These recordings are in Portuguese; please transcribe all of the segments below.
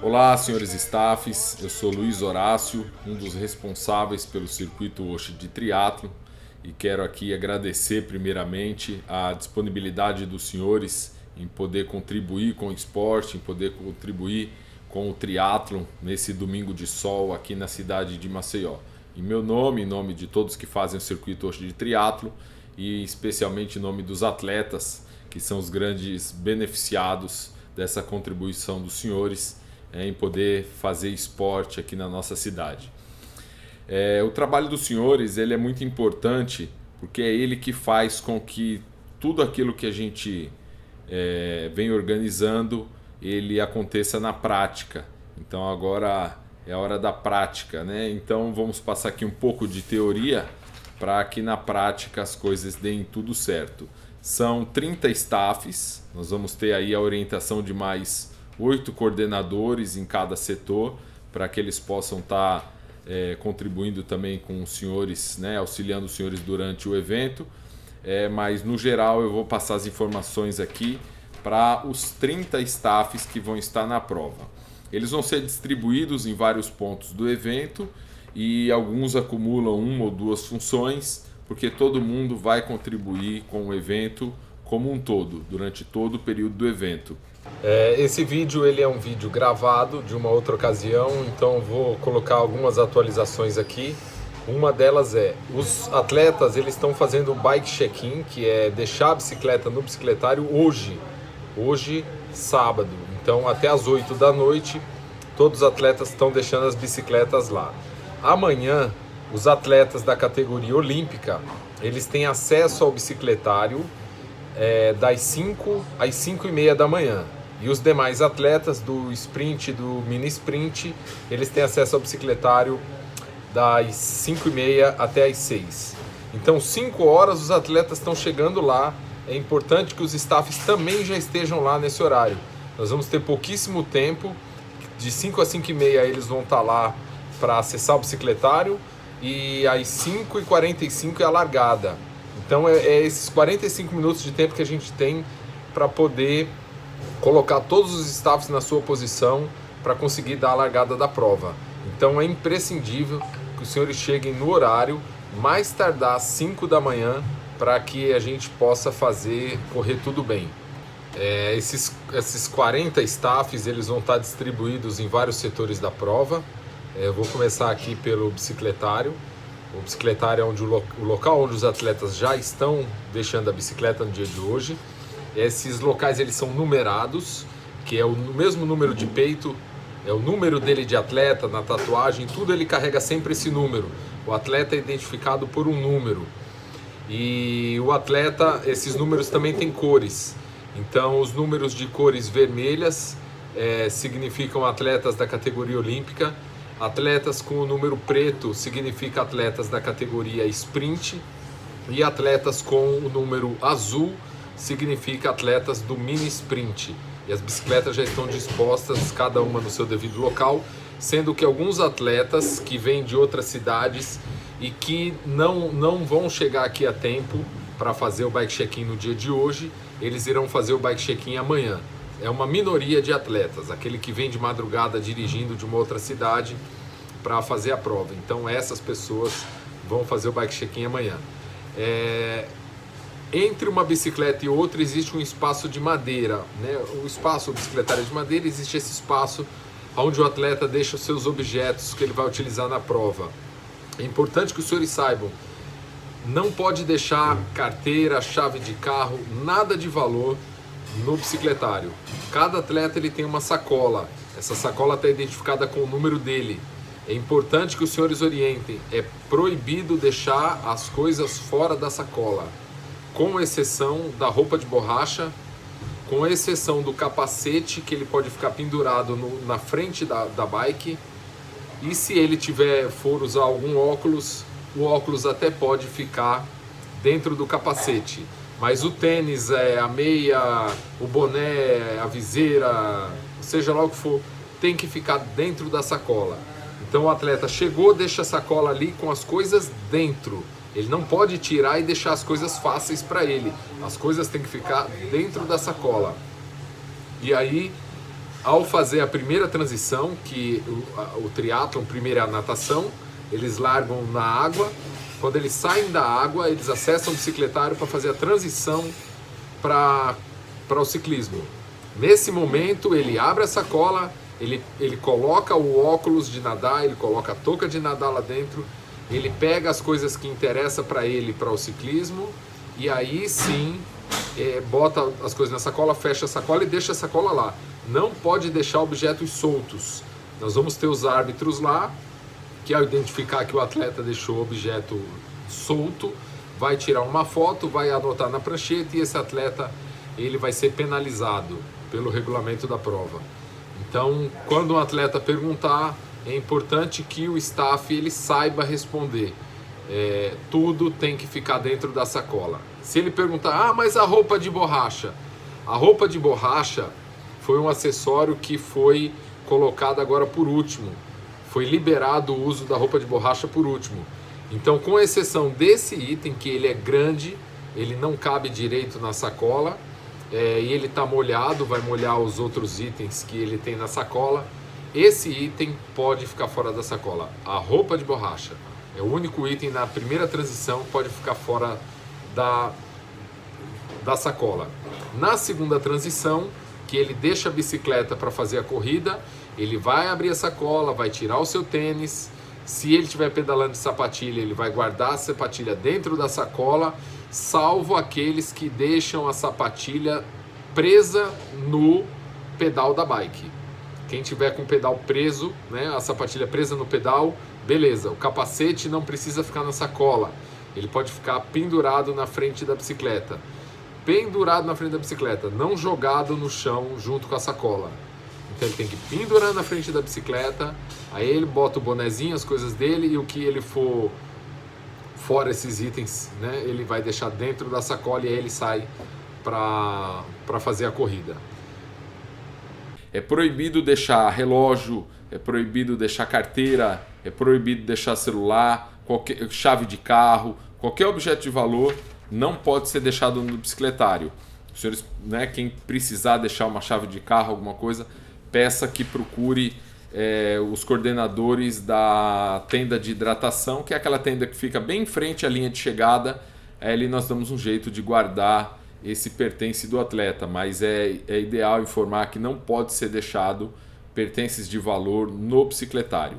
Olá, senhores staffs, eu sou Luiz Horácio, um dos responsáveis pelo circuito Oshi de triatlo, e quero aqui agradecer primeiramente a disponibilidade dos senhores em poder contribuir com o esporte, em poder contribuir com o triatlo nesse domingo de sol aqui na cidade de Maceió. Em meu nome, em nome de todos que fazem o circuito Oshi de triatlo e especialmente em nome dos atletas, que são os grandes beneficiados dessa contribuição dos senhores em poder fazer esporte aqui na nossa cidade. O trabalho dos senhores ele é muito importante porque é ele que faz com que tudo aquilo que a gente vem organizando ele aconteça na prática. Então agora é a hora da prática, né? Então vamos passar aqui um pouco de teoria para que na prática as coisas deem tudo certo. São 30 staffs, nós vamos ter aí a orientação de mais 8 coordenadores em cada setor, para que eles possam estar contribuindo também com os senhores, né, auxiliando os senhores durante o evento. Mas no geral eu vou passar as informações aqui para os 30 staffs que vão estar na prova. Eles vão ser distribuídos em vários pontos do evento e alguns acumulam uma ou duas funções, porque todo mundo vai contribuir com o evento como um todo, durante todo o período do evento. Esse vídeo ele é um vídeo gravado de uma outra ocasião, então vou colocar algumas atualizações aqui. Uma delas os atletas eles estão fazendo o bike check-in, que é deixar a bicicleta no bicicletário hoje sábado. Então até às 8 da noite todos os atletas estão deixando as bicicletas lá. Amanhã os atletas da categoria olímpica eles têm acesso ao bicicletário das 5 às 5h30 da manhã. E os demais atletas do sprint, do mini sprint, eles têm acesso ao bicicletário das 5h30 até as 6. Então 5 horas os atletas estão chegando lá. É importante que os staffs também já estejam lá nesse horário. Nós vamos ter pouquíssimo tempo, de 5 a 5h30 eles vão estar lá para acessar o bicicletário e às 5h45 é a largada. Então é esses 45 minutos de tempo que a gente tem para poder colocar todos os staffs na sua posição para conseguir dar a largada da prova. Então é imprescindível que os senhores cheguem no horário, mais tardar às 5 da manhã, para que a gente possa correr tudo bem. Esses 40 staffs eles vão estar distribuídos em vários setores da prova. Eu vou começar aqui pelo bicicletário. O bicicletário é o local onde os atletas já estão deixando a bicicleta no dia de hoje. Esses locais eles são numerados, que é o mesmo número de peito, é o número dele de atleta, na tatuagem, tudo ele carrega sempre esse número. O atleta é identificado por um número. E o atleta, esses números também têm cores. Então os números de cores vermelhas significam atletas da categoria olímpica. Atletas com o número preto significa atletas da categoria sprint, e atletas com o número azul significa atletas do mini sprint. E as bicicletas já estão dispostas, cada uma no seu devido local, sendo que alguns atletas que vêm de outras cidades e que não vão chegar aqui a tempo para fazer o bike check-in no dia de hoje, eles irão fazer o bike check-in amanhã. É uma minoria de atletas, aquele que vem de madrugada dirigindo de uma outra cidade para fazer a prova. Então essas pessoas vão fazer o bike check-in amanhã. Entre uma bicicleta e outra existe um espaço de madeira, né? O espaço bicicletário de madeira, existe esse espaço onde o atleta deixa os seus objetos que ele vai utilizar na prova. É importante que os senhores saibam, não pode deixar carteira, chave de carro, nada de valor no bicicletário. Cada atleta ele tem uma sacola, essa sacola está identificada com o número dele. É importante que os senhores orientem, é proibido deixar as coisas fora da sacola, com exceção da roupa de borracha, com exceção do capacete, que ele pode ficar pendurado na frente da bike, e se ele for usar algum óculos, o óculos até pode ficar dentro do capacete. Mas o tênis, a meia, o boné, a viseira, seja lá o que for, tem que ficar dentro da sacola. Então o atleta chegou, deixa a sacola ali com as coisas dentro. Ele não pode tirar e deixar as coisas fáceis para ele. As coisas têm que ficar dentro da sacola. E aí, ao fazer a primeira transição, que o triatlon, primeiro é a natação, eles largam na água. Quando eles saem da água, eles acessam o bicicletário para fazer a transição para o ciclismo. Nesse momento, ele abre a sacola, ele coloca o óculos de nadar, ele coloca a touca de nadar lá dentro, ele pega as coisas que interessam para ele para o ciclismo, e aí sim bota as coisas na sacola, fecha a sacola e deixa a sacola lá. Não pode deixar objetos soltos. Nós vamos ter os árbitros lá, que ao identificar que o atleta deixou o objeto solto, vai tirar uma foto, vai anotar na prancheta, e esse atleta ele vai ser penalizado pelo regulamento da prova. Então, quando um atleta perguntar, é importante que o staff ele saiba responder. Tudo tem que ficar dentro da sacola. Se ele perguntar, mas a roupa de borracha? A roupa de borracha foi um acessório que foi colocado agora por último. Foi liberado o uso da roupa de borracha por último. Então, com exceção desse item, que ele é grande, ele não cabe direito na sacola, e ele está molhado, vai molhar os outros itens que ele tem na sacola, esse item pode ficar fora da sacola. A roupa de borracha é o único item na primeira transição que pode ficar fora da sacola. Na segunda transição, que ele deixa a bicicleta para fazer a corrida, ele vai abrir a sacola, vai tirar o seu tênis. Se ele estiver pedalando de sapatilha, ele vai guardar a sapatilha dentro da sacola, salvo aqueles que deixam a sapatilha presa no pedal da bike. Quem tiver com o pedal preso, a sapatilha presa no pedal, beleza. O capacete não precisa ficar na sacola, ele pode ficar pendurado na frente da bicicleta. Pendurado na frente da bicicleta, não jogado no chão junto com a sacola. Então ele tem que pendurar na frente da bicicleta, aí ele bota o bonezinho, as coisas dele, e o que ele for fora esses itens, ele vai deixar dentro da sacola, e aí ele sai para fazer a corrida. É proibido deixar relógio, é proibido deixar carteira, é proibido deixar celular, chave de carro, qualquer objeto de valor não pode ser deixado no bicicletário. Os senhores, quem precisar deixar uma chave de carro, alguma coisa, peça que procure os coordenadores da tenda de hidratação, que é aquela tenda que fica bem em frente à linha de chegada. Ali nós damos um jeito de guardar esse pertence do atleta, mas é ideal informar que não pode ser deixado pertences de valor no bicicletário.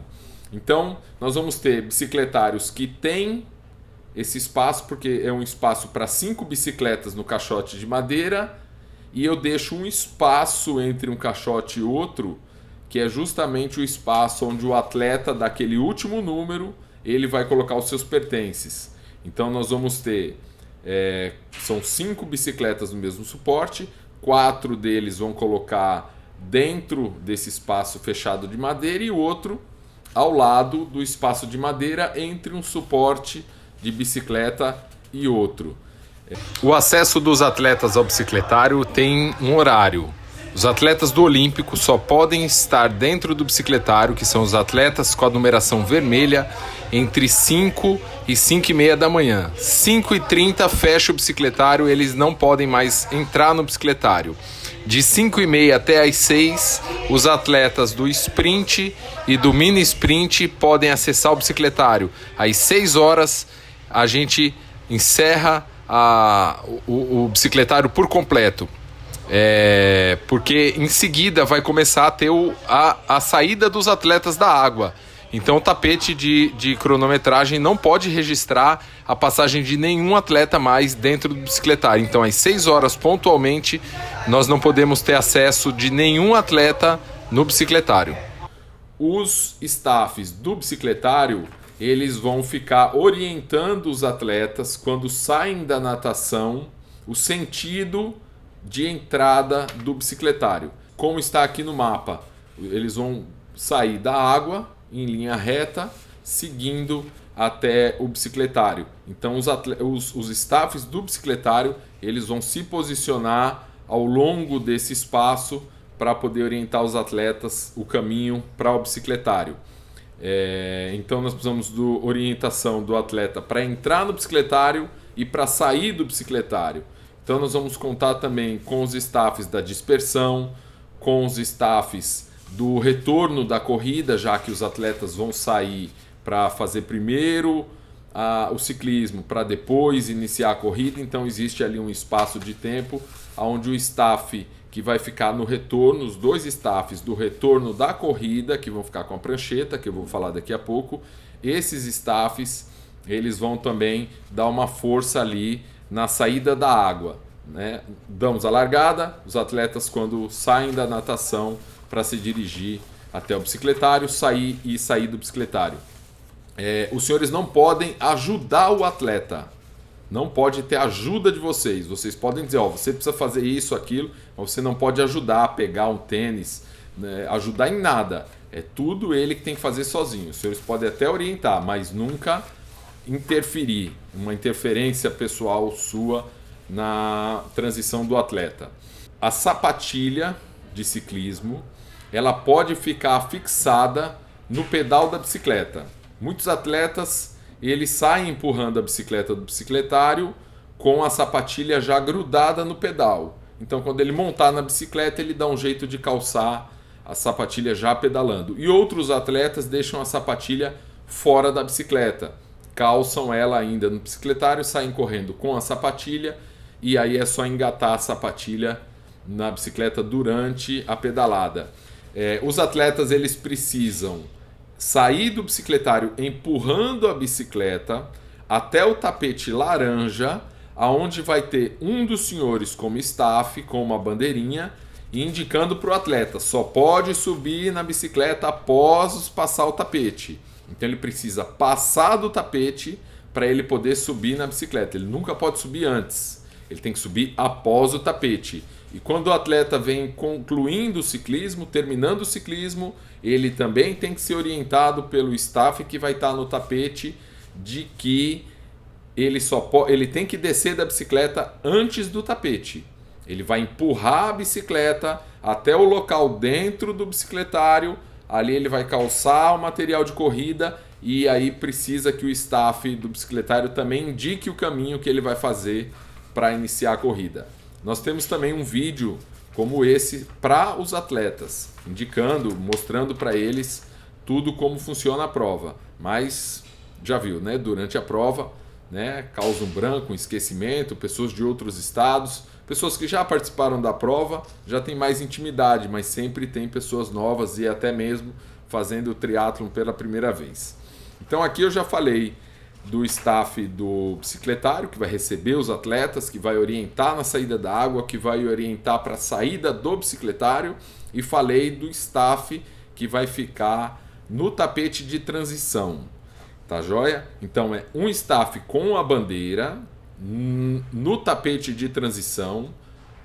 Então, nós vamos ter bicicletários que têm esse espaço, porque é um espaço para 5 bicicletas no caixote de madeira, e eu deixo um espaço entre um caixote e outro, que é justamente o espaço onde o atleta daquele último número, ele vai colocar os seus pertences. Então nós vamos ter, são 5 bicicletas no mesmo suporte, 4 deles vão colocar dentro desse espaço fechado de madeira, e o outro ao lado do espaço de madeira entre um suporte de bicicleta e outro. O acesso dos atletas ao bicicletário tem um horário. Os atletas do Olímpico só podem estar dentro do bicicletário, que são os atletas com a numeração vermelha, entre 5 e 5h30 da manhã. 5h30 fecha o bicicletário, eles não podem mais entrar no bicicletário. De 5h30 até às 6, os atletas do sprint e do mini sprint podem acessar o bicicletário. Às 6 horas, a gente encerra o bicicletário por completo. Porque em seguida vai começar a ter a saída dos atletas da água. Então o tapete de cronometragem não pode registrar a passagem de nenhum atleta mais dentro do bicicletário. Então às 6 horas pontualmente nós não podemos ter acesso de nenhum atleta no bicicletário. Os staffs do bicicletário, eles vão ficar orientando os atletas quando saem da natação, o sentido de entrada do bicicletário. Como está aqui no mapa, eles vão sair da água em linha reta, seguindo até o bicicletário. Então os staffs do bicicletário, eles vão se posicionar ao longo desse espaço para poder orientar os atletas o caminho para o bicicletário. Então nós precisamos de orientação do atleta para entrar no bicicletário e para sair do bicicletário. Então nós vamos contar também com os staffs da dispersão, com os staffs do retorno da corrida, já que os atletas vão sair para fazer primeiro o ciclismo para depois iniciar a corrida. Então existe ali um espaço de tempo onde o staff que vai ficar no retorno, os dois staffs do retorno da corrida, que vão ficar com a prancheta, que eu vou falar daqui a pouco, esses staffs eles vão também dar uma força ali na saída da água, né? Damos a largada, os atletas quando saem da natação para se dirigir até o bicicletário, sair do bicicletário. Os senhores não podem ajudar o atleta, não pode ter ajuda de vocês. Vocês podem dizer, você precisa fazer isso, aquilo, mas você não pode ajudar a pegar um tênis, né? Ajudar em nada. É tudo ele que tem que fazer sozinho. Os senhores podem até orientar, mas nunca interferir, uma interferência pessoal sua na transição do atleta. A sapatilha de ciclismo, ela pode ficar fixada no pedal da bicicleta. Muitos atletas eles saem empurrando a bicicleta do bicicletário com a sapatilha já grudada no pedal. Então quando ele montar na bicicleta, ele dá um jeito de calçar a sapatilha já pedalando. E outros atletas deixam a sapatilha fora da bicicleta, calçam ela ainda no bicicletário, saem correndo com a sapatilha e aí é só engatar a sapatilha na bicicleta durante a pedalada. Os atletas eles precisam sair do bicicletário empurrando a bicicleta até o tapete laranja, aonde vai ter um dos senhores como staff, com uma bandeirinha, indicando para o atleta, só pode subir na bicicleta após passar o tapete. Então ele precisa passar do tapete para ele poder subir na bicicleta. Ele nunca pode subir antes, ele tem que subir após o tapete. E quando o atleta vem concluindo o ciclismo, terminando o ciclismo, ele também tem que ser orientado pelo staff que vai estar no tapete de que ele tem que descer da bicicleta antes do tapete. Ele vai empurrar a bicicleta até o local dentro do bicicletário, ali ele vai calçar o material de corrida e aí precisa que o staff do bicicletário também indique o caminho que ele vai fazer para iniciar a corrida. Nós temos também um vídeo como esse para os atletas, indicando, mostrando para eles tudo como funciona a prova. Mas já viu, né? Durante a prova, né, causa um branco, um esquecimento, pessoas de outros estados, pessoas que já participaram da prova, já tem mais intimidade, mas sempre tem pessoas novas e até mesmo fazendo o triatlon pela primeira vez. Então aqui eu já falei do staff do bicicletário, que vai receber os atletas, que vai orientar na saída da água, que vai orientar para a saída do bicicletário, e falei do staff que vai ficar no tapete de transição. Tá joia? Então é um staff com a bandeira no tapete de transição,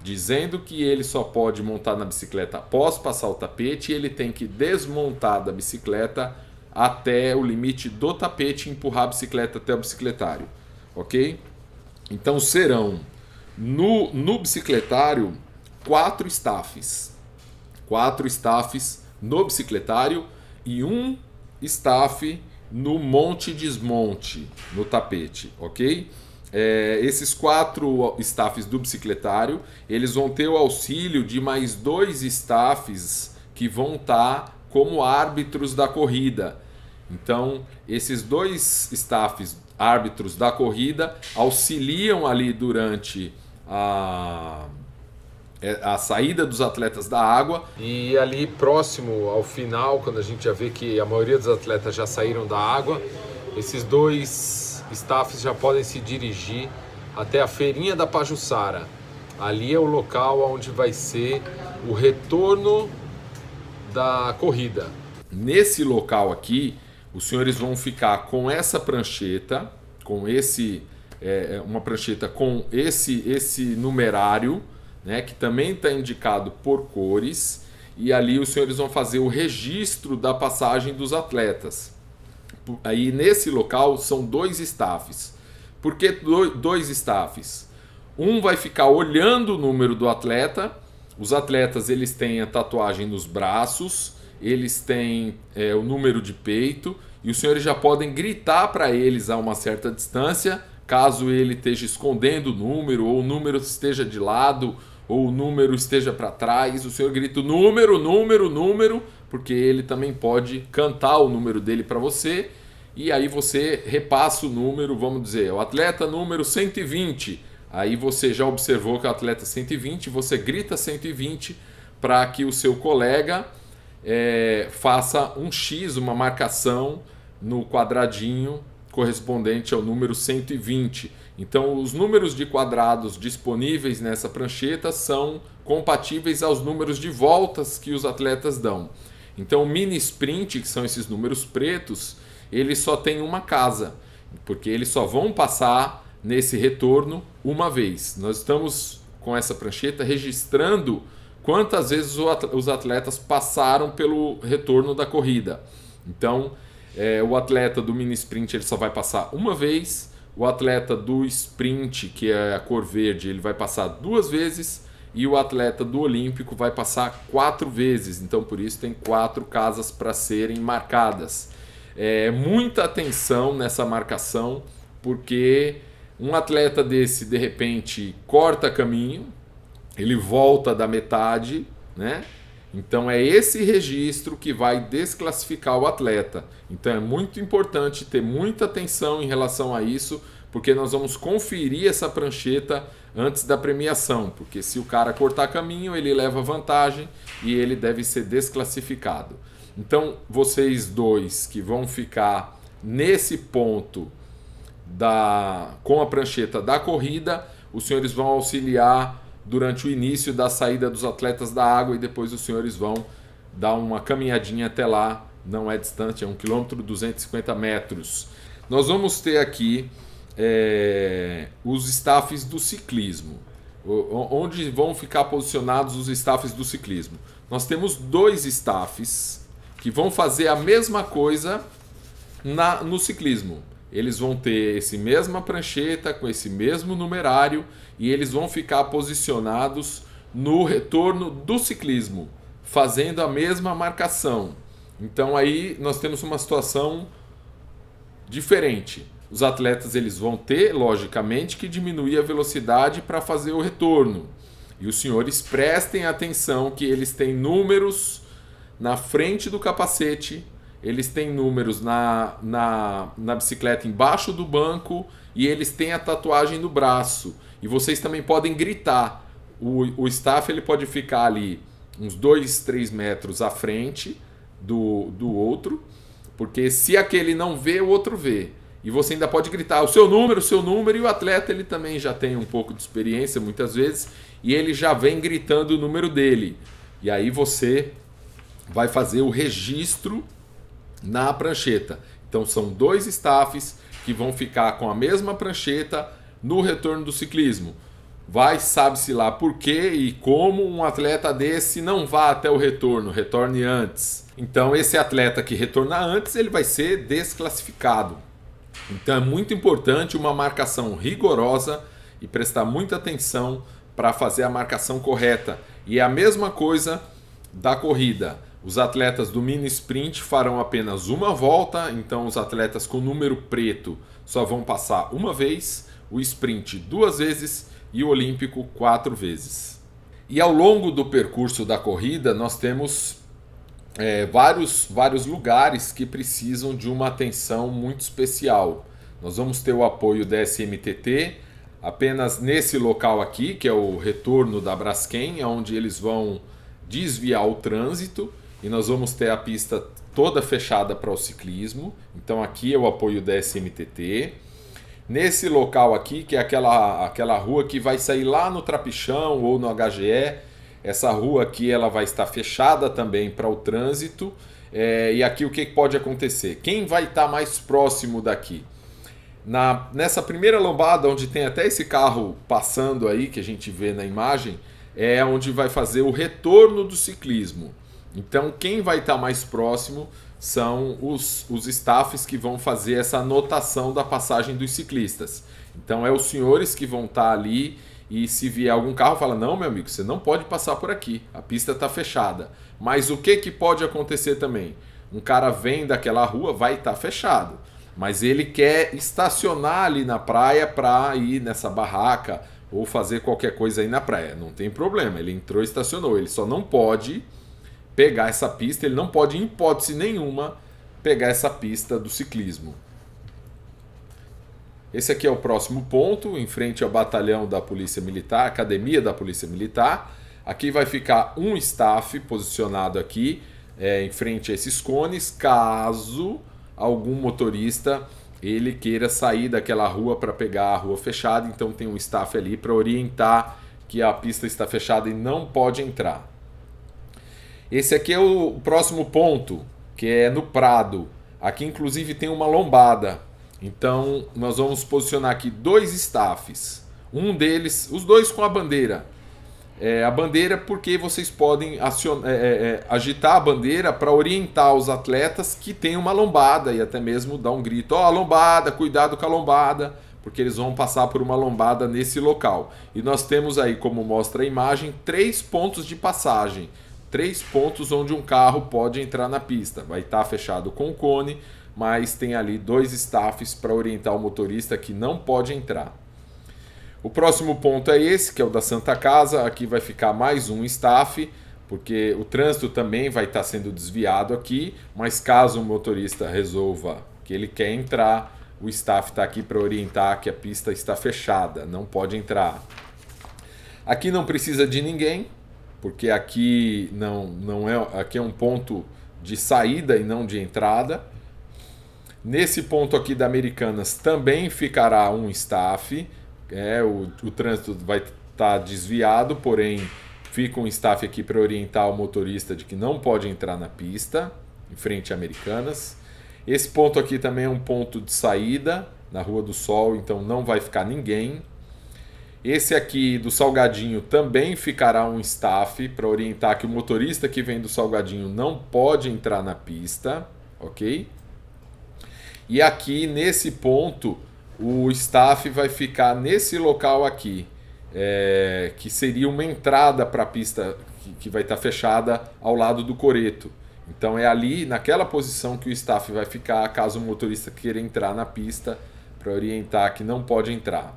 dizendo que ele só pode montar na bicicleta após passar o tapete, e ele tem que desmontar da bicicleta até o limite do tapete e empurrar a bicicleta até o bicicletário, ok? Então serão no bicicletário 4 staffs no bicicletário e um staff no monte-desmonte no tapete, ok? Esses 4 staffs do bicicletário, eles vão ter o auxílio de mais 2 staffs que vão estar como árbitros da corrida. Então, esses 2 staffs árbitros da corrida auxiliam ali durante a saída dos atletas da água. E ali próximo ao final, quando a gente já vê que a maioria dos atletas já saíram da água, esses 2 staffs já podem se dirigir até a feirinha da Pajuçara. Ali é o local onde vai ser o retorno da corrida. Nesse local aqui, os senhores vão ficar com essa prancheta, com uma prancheta com esse numerário, né, que também está indicado por cores, e ali os senhores vão fazer o registro da passagem dos atletas. Aí nesse local são 2 staffs. Por que 2 staffs? Um vai ficar olhando o número do atleta. Os atletas eles têm a tatuagem nos braços eles têm o número de peito, e os senhores já podem gritar para eles a uma certa distância, caso ele esteja escondendo o número, ou o número esteja de lado, ou o número esteja para trás. O senhor grita número, número, número, porque ele também pode cantar o número dele para você, e aí você repassa o número, vamos dizer, o atleta número 120. Aí você já observou que o atleta 120, você grita 120 para que o seu colega faça um X, uma marcação no quadradinho correspondente ao número 120. Então, os números de quadrados disponíveis nessa prancheta são compatíveis aos números de voltas que os atletas dão. Então, o mini sprint, que são esses números pretos, eles só tem uma casa, porque eles só vão passar nesse retorno uma vez. Nós estamos com essa prancheta registrando quantas vezes os atletas passaram pelo retorno da corrida. Então, o atleta do mini sprint ele só vai passar uma vez, o atleta do sprint, que é a cor verde, ele vai passar 2 vezes, e o atleta do olímpico vai passar 4 vezes. Então, por isso, tem 4 casas para serem marcadas. Muita atenção nessa marcação, porque um atleta desse, de repente, corta caminho, ele volta da metade, né? Então é esse registro que vai desclassificar o atleta. Então é muito importante ter muita atenção em relação a isso, porque nós vamos conferir essa prancheta antes da premiação, porque se o cara cortar caminho, ele leva vantagem e ele deve ser desclassificado. Então vocês dois que vão ficar nesse ponto com a prancheta da corrida, os senhores vão auxiliar durante o início da saída dos atletas da água, e depois os senhores vão dar uma caminhadinha até lá. Não é distante, é 1 km 250 metros. Nós vamos ter aqui os staffs do ciclismo, onde vão ficar posicionados os staffs do ciclismo. Nós temos 2 staffs que vão fazer a mesma coisa no ciclismo. Eles vão ter essa mesma prancheta, com esse mesmo numerário, e eles vão ficar posicionados no retorno do ciclismo, fazendo a mesma marcação. Então aí nós temos uma situação diferente. Os atletas eles vão ter, logicamente, que diminuir a velocidade para fazer o retorno. E os senhores prestem atenção que eles têm números na frente do capacete, eles têm números na bicicleta embaixo do banco, e eles têm a tatuagem no braço. E vocês também podem gritar. O staff ele pode ficar ali uns 2, 3 metros à frente do outro, porque se aquele não vê, o outro vê. E você ainda pode gritar o seu número, e o atleta ele também já tem um pouco de experiência muitas vezes, e ele já vem gritando o número dele. E aí você vai fazer o registro na prancheta. Então são 2 staffs que vão ficar com a mesma prancheta no retorno do ciclismo. Sabe-se lá por quê e como um atleta desse não vá até o retorno, retorne antes. Então esse atleta que retornar antes, ele vai ser desclassificado. Então é muito importante uma marcação rigorosa e prestar muita atenção para fazer a marcação correta. E é a mesma coisa da corrida. Os atletas do mini sprint farão apenas uma volta, então os atletas com número preto só vão passar uma vez, o sprint 2 vezes e o olímpico 4 vezes. E ao longo do percurso da corrida nós temos vários lugares que precisam de uma atenção muito especial. Nós vamos ter o apoio da SMTT apenas nesse local aqui, que é o retorno da Braskem, onde eles vão desviar o trânsito, e nós vamos ter a pista toda fechada para o ciclismo. Então aqui é o apoio da SMTT. Nesse local aqui, que é aquela rua que vai sair lá no Trapichão ou no HGE, essa rua aqui ela vai estar fechada também para o trânsito. E aqui o que pode acontecer? Quem vai estar mais próximo daqui? Nessa primeira lombada, onde tem até esse carro passando aí, que a gente vê na imagem, é onde vai fazer o retorno do ciclismo. Então quem vai estar mais próximo são os staffs que vão fazer essa anotação da passagem dos ciclistas. Então é os senhores que vão estar ali e se vier algum carro, fala: não, meu amigo, você não pode passar por aqui, a pista está fechada. Mas o que pode acontecer também? Um cara vem daquela rua, vai estar fechado, mas ele quer estacionar ali na praia para ir nessa barraca ou fazer qualquer coisa aí na praia. Não tem problema, ele entrou e estacionou. Ele só não pode pegar essa pista, ele não pode, em hipótese nenhuma, pegar essa pista do ciclismo. Esse aqui é o próximo ponto, em frente ao batalhão da Polícia Militar, academia da Polícia Militar. Aqui vai ficar um staff posicionado aqui, em frente a esses cones, caso algum motorista ele queira sair daquela rua para pegar a rua fechada. Então tem um staff ali para orientar que a pista está fechada e não pode entrar. Esse aqui é o próximo ponto, que é no Prado. Aqui inclusive tem uma lombada. Então nós vamos posicionar aqui 2 staffs. Um deles, os dois com a bandeira. A bandeira porque vocês podem agitar a bandeira para orientar os atletas que tem uma lombada e até mesmo dar um grito: ó, a lombada, cuidado com a lombada, porque eles vão passar por uma lombada nesse local. E nós temos aí, como mostra a imagem, 3 pontos de passagem, 3 pontos onde um carro pode entrar na pista. Vai estar fechado com o cone, mas tem ali 2 staffs para orientar o motorista que não pode entrar. O próximo ponto é esse, que é o da Santa Casa. Aqui vai ficar mais um staff, porque o trânsito também vai estar sendo desviado aqui, mas caso o motorista resolva que ele quer entrar, o staff está aqui para orientar que a pista está fechada, não pode entrar. Aqui não precisa de ninguém, porque aqui aqui é um ponto de saída e não de entrada. Nesse ponto aqui da Americanas também ficará um staff. O trânsito vai estar desviado, porém fica um staff aqui para orientar o motorista de que não pode entrar na pista, em frente a Americanas. Esse ponto aqui também é um ponto de saída, na Rua do Sol, então não vai ficar ninguém. Esse aqui do Salgadinho também ficará um staff para orientar que o motorista que vem do Salgadinho não pode entrar na pista, ok? E aqui nesse ponto o staff vai ficar nesse local aqui, que seria uma entrada para a pista que vai estar fechada ao lado do coreto. Então é ali, naquela posição, que o staff vai ficar caso o motorista queira entrar na pista, para orientar que não pode entrar.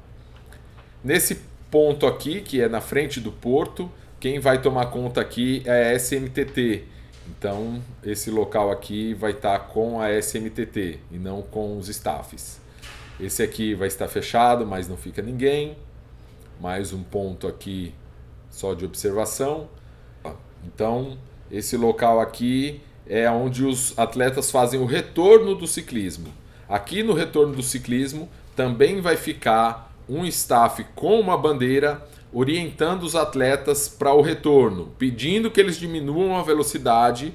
Nesse ponto aqui, que é na frente do porto, quem vai tomar conta aqui é a SMTT. Então esse local aqui vai estar com a SMTT e não com os staffs. Esse aqui vai estar fechado, mas não fica ninguém. Mais um ponto aqui só de observação. Então, esse local aqui é onde os atletas fazem o retorno do ciclismo. Aqui no retorno do ciclismo também vai ficar um staff com uma bandeira orientando os atletas para o retorno, pedindo que eles diminuam a velocidade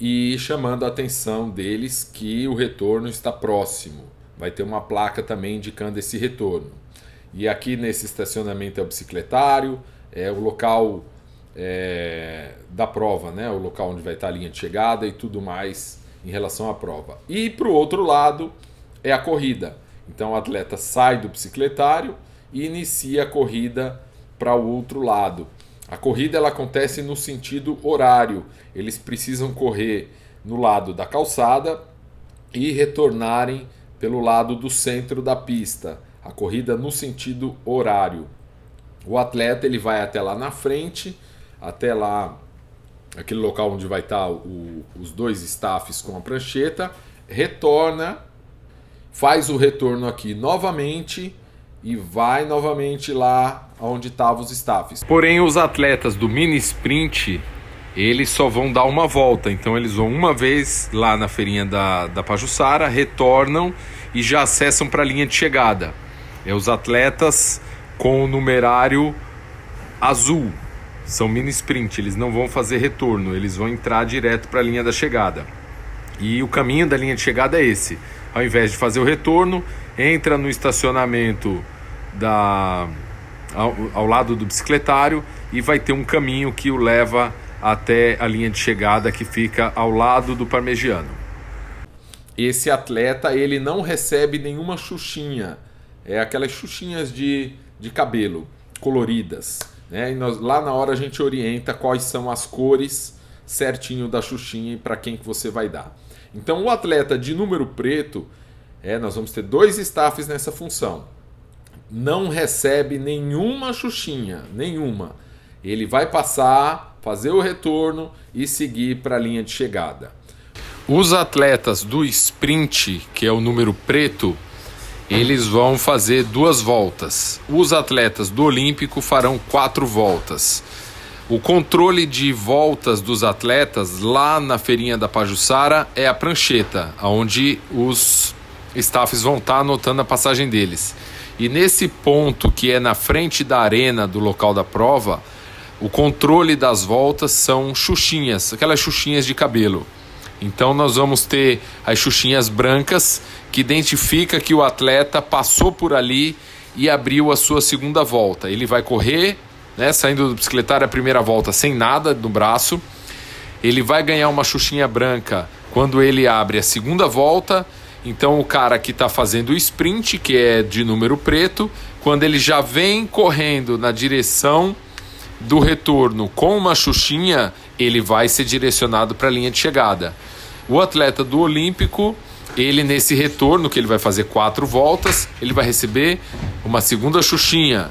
e chamando a atenção deles que o retorno está próximo. Vai ter uma placa também indicando esse retorno. E aqui nesse estacionamento é o bicicletário, é o local da prova, né? O local onde vai estar a linha de chegada e tudo mais em relação à prova. E para o outro lado é a corrida. Então o atleta sai do bicicletário e inicia a corrida para o outro lado. A corrida ela acontece no sentido horário. Eles precisam correr no lado da calçada e retornarem pelo lado do centro da pista. A corrida no sentido horário. O atleta ele vai até lá na frente, até lá, aquele local onde vai estar os 2 staffs com a prancheta, retorna, faz o retorno aqui novamente e vai novamente lá onde estavam os staffs. Porém, os atletas do mini sprint, eles só vão dar uma volta. Então eles vão uma vez lá na feirinha da Pajuçara, retornam e já acessam para a linha de chegada. Os atletas com o numerário azul são mini sprint, eles não vão fazer retorno, eles vão entrar direto para a linha da chegada. E o caminho da linha de chegada é esse. Ao invés de fazer o retorno, entra no estacionamento ao lado do bicicletário e vai ter um caminho que o leva até a linha de chegada, que fica ao lado do parmegiano. Esse atleta ele não recebe nenhuma xuxinha, aquelas xuxinhas de cabelo. coloridas, né? E lá na hora a gente orienta quais são as cores certinho da Xuxinha e para quem que você vai dar. Então o atleta de número preto, nós vamos ter 2 staffs nessa função. Não recebe nenhuma Xuxinha, nenhuma. Ele vai passar, fazer o retorno e seguir para a linha de chegada. Os atletas do sprint, que é o número preto, eles vão fazer 2 voltas. Os atletas do olímpico farão 4 voltas. O controle de voltas dos atletas lá na feirinha da Pajuçara é a prancheta, onde os staffs vão estar anotando a passagem deles. E nesse ponto que é na frente da arena do local da prova, o controle das voltas são xuxinhas, aquelas xuxinhas de cabelo. Então nós vamos ter as xuxinhas brancas que identifica que o atleta passou por ali e abriu a sua segunda volta. Ele vai correr, né, saindo do bicicletário a primeira volta sem nada no braço. Ele vai ganhar uma xuxinha branca quando ele abre a segunda volta. Então o cara que está fazendo o sprint, que é de número preto, quando ele já vem correndo na direção do retorno com uma xuxinha, ele vai ser direcionado para a linha de chegada. O atleta do olímpico, ele nesse retorno, que ele vai fazer 4 voltas, ele vai receber uma segunda xuxinha.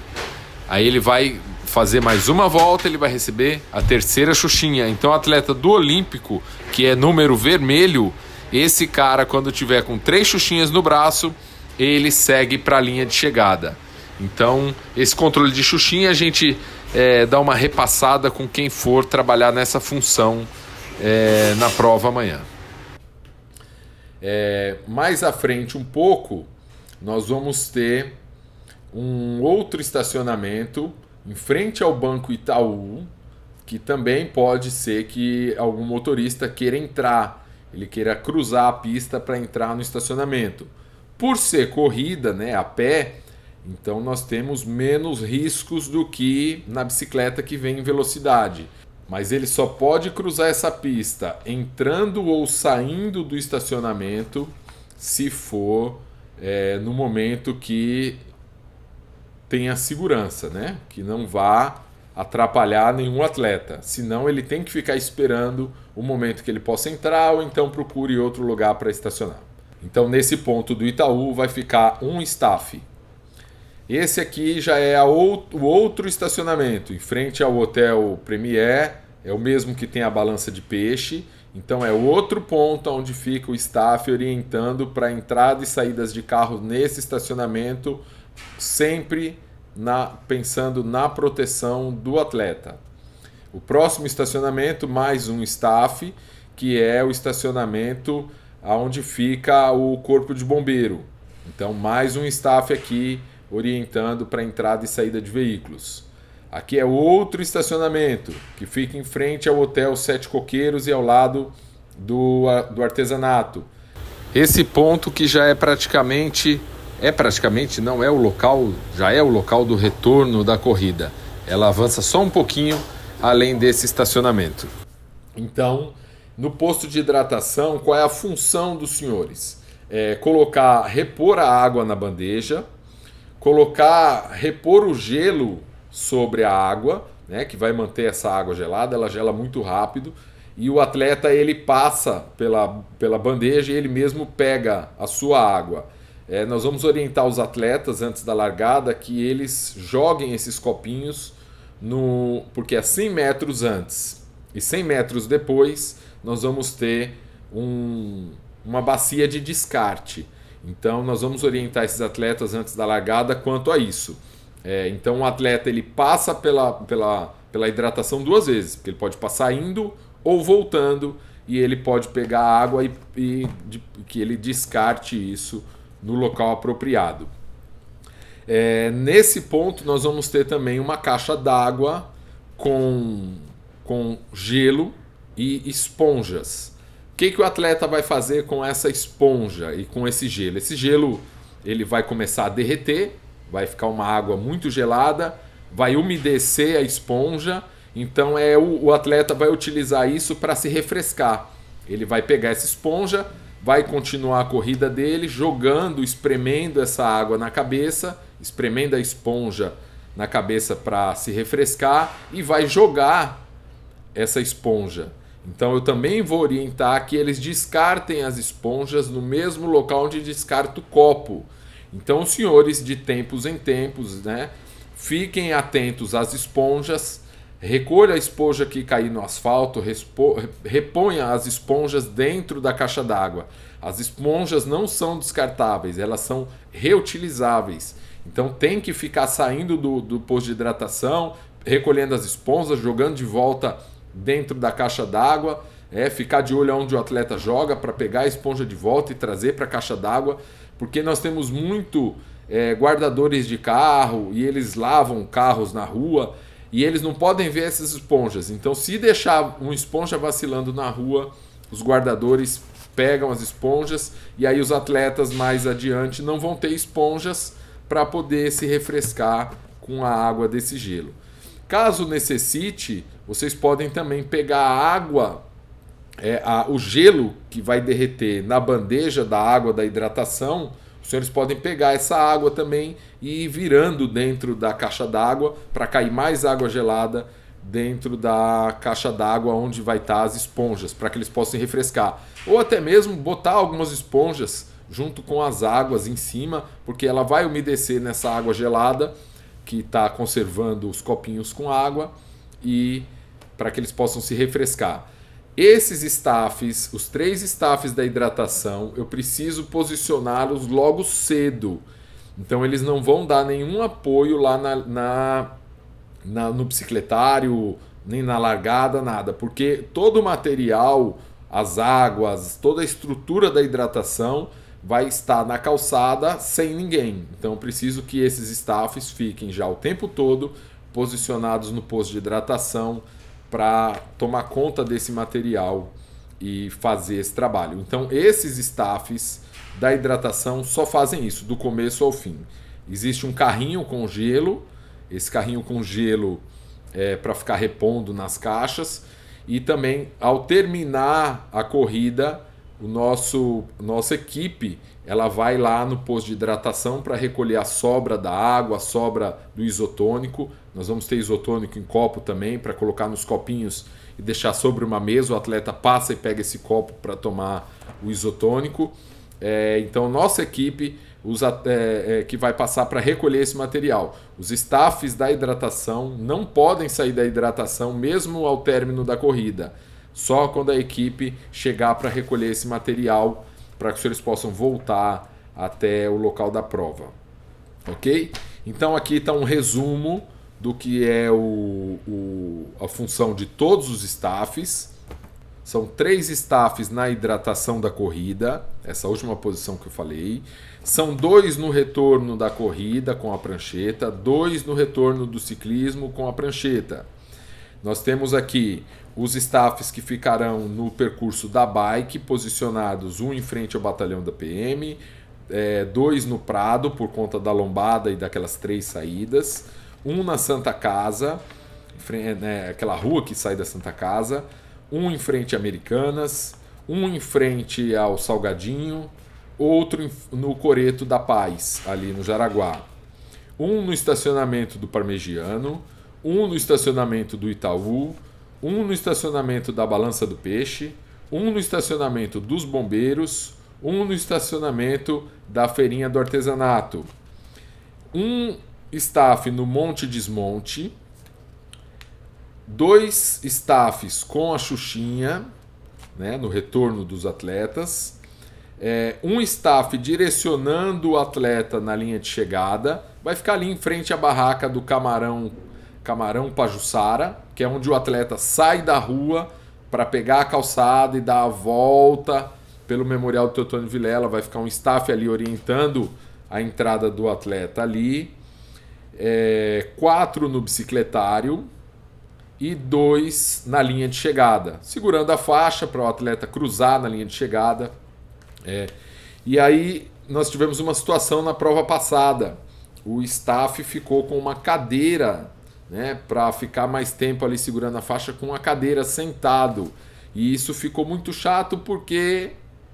Aí ele vai fazer mais uma volta, ele vai receber a terceira xuxinha. Então o atleta do olímpico, que é número vermelho, esse cara, quando tiver com 3 xuxinhas no braço, ele segue para a linha de chegada. Então esse controle de xuxinha a gente dá uma repassada com quem for trabalhar nessa função na prova amanhã. Mais à frente um pouco, nós vamos ter um outro estacionamento em frente ao Banco Itaú, que também pode ser que algum motorista queira entrar, ele queira cruzar a pista para entrar no estacionamento. Por ser corrida, né, a pé, então nós temos menos riscos do que na bicicleta que vem em velocidade. Mas ele só pode cruzar essa pista entrando ou saindo do estacionamento se for no momento que tenha segurança, né? Que não vá atrapalhar nenhum atleta. Senão ele tem que ficar esperando o momento que ele possa entrar ou então procure outro lugar para estacionar. Então nesse ponto do Itaú vai ficar um staff. Esse aqui já é o outro estacionamento, em frente ao Hotel Premier, é o mesmo que tem a balança de peixe, então é outro ponto onde fica o staff orientando para entrada e saídas de carro nesse estacionamento, sempre pensando na proteção do atleta. O próximo estacionamento, mais um staff, que é o estacionamento onde fica o corpo de bombeiro. Então mais um staff aqui, orientando para entrada e saída de veículos. Aqui é outro estacionamento que fica em frente ao Hotel Sete Coqueiros e ao lado do artesanato. Esse ponto que já não é o local, já é o local do retorno da corrida. Ela avança só um pouquinho além desse estacionamento. Então, no posto de hidratação, qual é a função dos senhores? Repor a água na bandeja, repor o gelo sobre a água, né, que vai manter essa água gelada, ela gela muito rápido, e o atleta ele passa pela bandeja e ele mesmo pega a sua água. Nós vamos orientar os atletas antes da largada que eles joguem esses copinhos, porque é 100 metros antes e 100 metros depois nós vamos ter uma bacia de descarte. Então nós vamos orientar esses atletas antes da largada quanto a isso. Então o atleta ele passa pela hidratação 2 vezes, porque ele pode passar indo ou voltando, e ele pode pegar a água e que ele descarte isso no local apropriado. Nesse ponto nós vamos ter também uma caixa d'água com gelo e esponjas. O que o atleta vai fazer com essa esponja e com esse gelo? Esse gelo ele vai começar a derreter, vai ficar uma água muito gelada, vai umedecer a esponja, então o atleta vai utilizar isso para se refrescar. Ele vai pegar essa esponja, vai continuar a corrida dele, espremendo essa água na cabeça, espremendo a esponja na cabeça para se refrescar e vai jogar essa esponja. Então eu também vou orientar que eles descartem as esponjas no mesmo local onde descarta o copo. Então os senhores, de tempos em tempos, né, fiquem atentos às esponjas, recolha a esponja que cair no asfalto, reponha as esponjas dentro da caixa d'água. As esponjas não são descartáveis, elas são reutilizáveis. Então tem que ficar saindo do posto de hidratação, recolhendo as esponjas, jogando de volta dentro da caixa d'água, ficar de olho onde o atleta joga para pegar a esponja de volta e trazer para a caixa d'água, porque nós temos muito guardadores de carro e eles lavam carros na rua e eles não podem ver essas esponjas. Então, se deixar uma esponja vacilando na rua, os guardadores pegam as esponjas e aí os atletas mais adiante não vão ter esponjas para poder se refrescar com a água desse gelo. Caso necessite, vocês podem também pegar a água, o gelo que vai derreter na bandeja da água da hidratação. Os senhores podem pegar essa água também e ir virando dentro da caixa d'água para cair mais água gelada dentro da caixa d'água onde vai estar as esponjas, para que eles possam refrescar. Ou até mesmo botar algumas esponjas junto com as águas em cima, porque ela vai umedecer nessa água gelada que está conservando os copinhos com água e para que eles possam se refrescar. Esses staffs, os 3 staffs da hidratação, eu preciso posicioná-los logo cedo. Então eles não vão dar nenhum apoio lá no bicicletário, nem na largada, nada. Porque todo o material, as águas, toda a estrutura da hidratação vai estar na calçada sem ninguém. Então eu preciso que esses staffs fiquem já o tempo todo posicionados no posto de hidratação para tomar conta desse material e fazer esse trabalho. Então esses staffs da hidratação só fazem isso, do começo ao fim. Existe um carrinho com gelo, esse carrinho com gelo é para ficar repondo nas caixas, e também ao terminar a corrida, nossa equipe ela vai lá no posto de hidratação para recolher a sobra da água, a sobra do isotônico. Nós vamos ter isotônico em copo também para colocar nos copinhos e deixar sobre uma mesa. O atleta passa e pega esse copo para tomar o isotônico. Então nossa equipe que vai passar para recolher esse material. Os staffs da hidratação não podem sair da hidratação mesmo ao término da corrida. Só quando a equipe chegar para recolher esse material, para que os senhores possam voltar até o local da prova. Ok? Então aqui está um resumo do que é a função de todos os staffs. São 3 staffs na hidratação da corrida, essa última posição que eu falei. São 2 no retorno da corrida com a prancheta, 2 no retorno do ciclismo com a prancheta. Nós temos aqui os staffs que ficarão no percurso da bike, posicionados um em frente ao batalhão da PM, 2 no Prado, por conta da lombada e daquelas 3 saídas, um na Santa Casa, aquela rua que sai da Santa Casa, um em frente a Americanas, um em frente ao Salgadinho, outro no Coreto da Paz, ali no Jaraguá, um no estacionamento do Parmegiano, um no estacionamento do Itaú, um no estacionamento da Balança do Peixe, um no estacionamento dos Bombeiros, um no estacionamento da Feirinha do Artesanato, um staff no Monte Desmonte, 2 staffs com a Xuxinha, né, no retorno dos atletas, um staff direcionando o atleta na linha de chegada, vai ficar ali em frente à barraca do Camarão Pajuçara, que é onde o atleta sai da rua para pegar a calçada e dar a volta pelo Memorial do Teotônio Vilela. Vai ficar um staff ali orientando a entrada do atleta ali. 4 no bicicletário e 2 na linha de chegada, segurando a faixa para o atleta cruzar na linha de chegada. E aí nós tivemos uma situação na prova passada. O staff ficou com uma cadeira, né, para ficar mais tempo ali segurando a faixa com a cadeira sentado. E isso ficou muito chato porque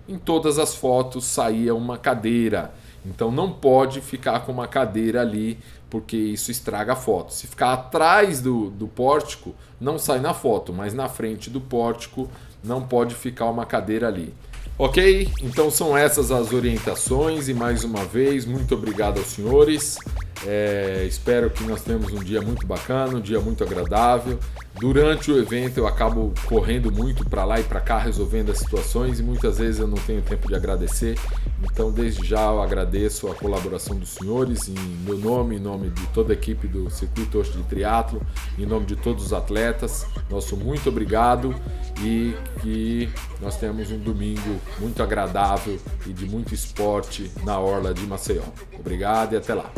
em todas as fotos saía uma cadeira. Então não pode ficar com uma cadeira ali, porque isso estraga a foto. Se ficar atrás do pórtico, não sai na foto, mas na frente do pórtico não pode ficar uma cadeira ali. Ok? Então são essas as orientações e mais uma vez, muito obrigado aos senhores. Espero que nós tenhamos um dia muito bacana, um dia muito agradável. Durante o evento eu acabo correndo muito para lá e para cá resolvendo as situações e muitas vezes eu não tenho tempo de agradecer. Então desde já eu agradeço a colaboração dos senhores em meu nome, em nome de toda a equipe do Circuito Osh de Triatlo, em nome de todos os atletas. Nosso muito obrigado e que nós tenhamos um domingo muito agradável e de muito esporte na orla de Maceió. Obrigado e até lá.